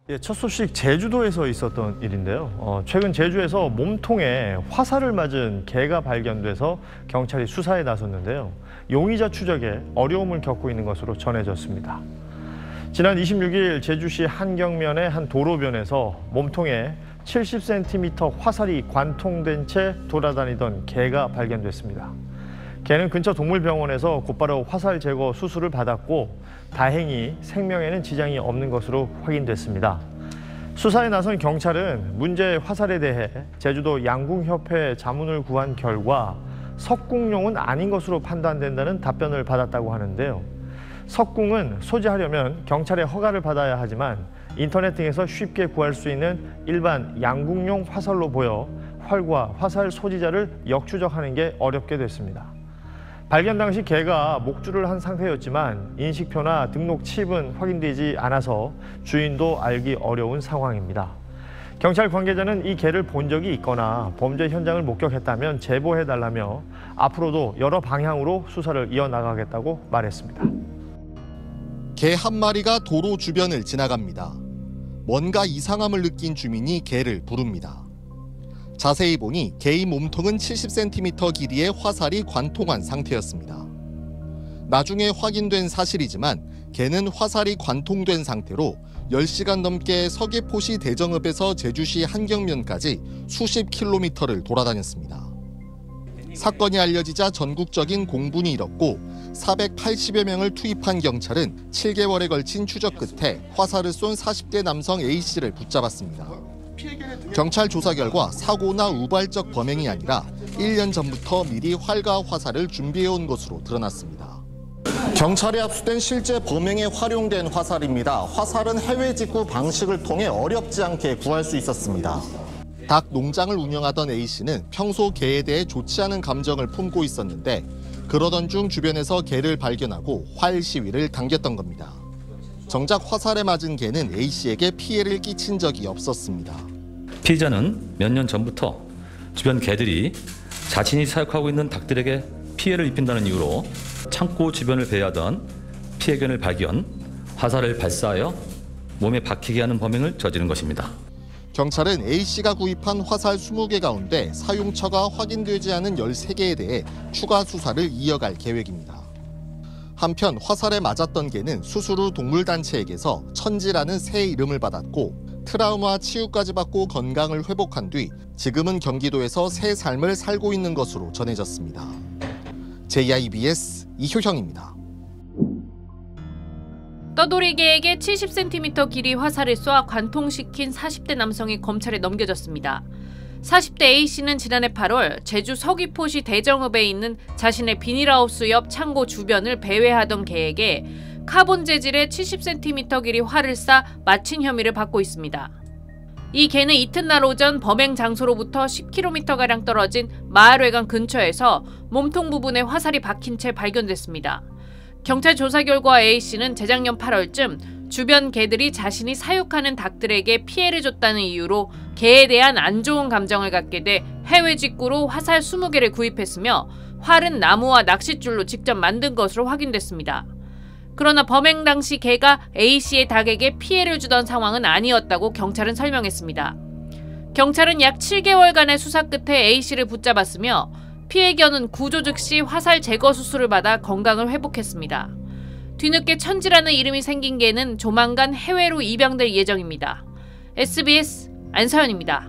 예, 첫 소식 제주도에서 있었던 일인데요. 최근 제주에서 몸통에 화살을 맞은 개가 발견돼서 경찰이 수사에 나섰는데요. 용의자 추적에 어려움을 겪고 있는 것으로 전해졌습니다. 지난 26일 제주시 한경면의 한 도로변에서 몸통에 70cm 화살이 관통된 채 돌아다니던 개가 발견됐습니다. 개는 근처 동물병원에서 곧바로 화살 제거 수술을 받았고 다행히 생명에는 지장이 없는 것으로 확인됐습니다. 수사에 나선 경찰은 문제의 화살에 대해 제주도 양궁협회 자문을 구한 결과 석궁용은 아닌 것으로 판단된다는 답변을 받았다고 하는데요. 석궁은 소지하려면 경찰의 허가를 받아야 하지만 인터넷 등에서 쉽게 구할 수 있는 일반 양궁용 화살로 보여 활과 화살 소지자를 역추적하는 게 어렵게 됐습니다. 발견 당시 개가 목줄을 한 상태였지만 인식표나 등록 칩은 확인되지 않아서 주인도 알기 어려운 상황입니다. 경찰 관계자는 이 개를 본 적이 있거나 범죄 현장을 목격했다면 제보해달라며 앞으로도 여러 방향으로 수사를 이어나가겠다고 말했습니다. 개 한 마리가 도로 주변을 지나갑니다. 뭔가 이상함을 느낀 주민이 개를 부릅니다. 자세히 보니 개의 몸통은 70cm 길이의 화살이 관통한 상태였습니다. 나중에 확인된 사실이지만 개는 화살이 관통된 상태로 10시간 넘게 서귀포시 대정읍에서 제주시 한경면까지 수십 킬로미터를 돌아다녔습니다. 사건이 알려지자 전국적인 공분이 일었고 480여 명을 투입한 경찰은 7개월에 걸친 추적 끝에 화살을 쏜 40대 남성 A씨를 붙잡았습니다. 경찰 조사 결과 사고나 우발적 범행이 아니라 1년 전부터 미리 활과 화살을 준비해온 것으로 드러났습니다. 경찰에 압수된 실제 범행에 활용된 화살입니다. 화살은 해외 직구 방식을 통해 어렵지 않게 구할 수 있었습니다. 닭 농장을 운영하던 A씨는 평소 개에 대해 좋지 않은 감정을 품고 있었는데 그러던 중 주변에서 개를 발견하고 활 시위를 당겼던 겁니다. 정작 화살에 맞은 개는 A씨에게 피해를 끼친 적이 없었습니다. 피의자는 몇 년 전부터 주변 개들이 자신이 사육하고 있는 닭들에게 피해를 입힌다는 이유로 창고 주변을 배회하던 피해견을 발견, 화살을 발사하여 몸에 박히게 하는 범행을 저지른 것입니다. 경찰은 A씨가 구입한 화살 20개 가운데 사용처가 확인되지 않은 13개에 대해 추가 수사를 이어갈 계획입니다. 한편 화살에 맞았던 개는 수술 후 동물단체에게서 천지라는 새 이름을 받았고 트라우마 치유까지 받고 건강을 회복한 뒤 지금은 경기도에서 새 삶을 살고 있는 것으로 전해졌습니다. JIBS 이효형입니다. 떠돌이개에게 70cm 길이 화살을 쏘아 관통시킨 40대 남성이 검찰에 넘겨졌습니다. 40대 A씨는 지난해 8월 제주 서귀포시 대정읍에 있는 자신의 비닐하우스 옆 창고 주변을 배회하던 개에게 카본 재질의 70cm 길이 활을 쏴 맞힌 혐의를 받고 있습니다. 이 개는 이튿날 오전 범행 장소로부터 10km가량 떨어진 마을회관 근처에서 몸통 부분에 화살이 박힌 채 발견됐습니다. 경찰 조사 결과 A씨는 재작년 8월쯤 주변 개들이 자신이 사육하는 닭들에게 피해를 줬다는 이유로 개에 대한 안 좋은 감정을 갖게 돼 해외 직구로 화살 20개를 구입했으며 활은 나무와 낚싯줄로 직접 만든 것으로 확인됐습니다. 그러나 범행 당시 개가 A씨의 닭에게 피해를 주던 상황은 아니었다고 경찰은 설명했습니다. 경찰은 약 7개월간의 수사 끝에 A씨를 붙잡았으며 피해견은 구조 즉시 화살 제거 수술을 받아 건강을 회복했습니다. 뒤늦게 천지라는 이름이 생긴 개는 조만간 해외로 입양될 예정입니다. SBS 안서연입니다.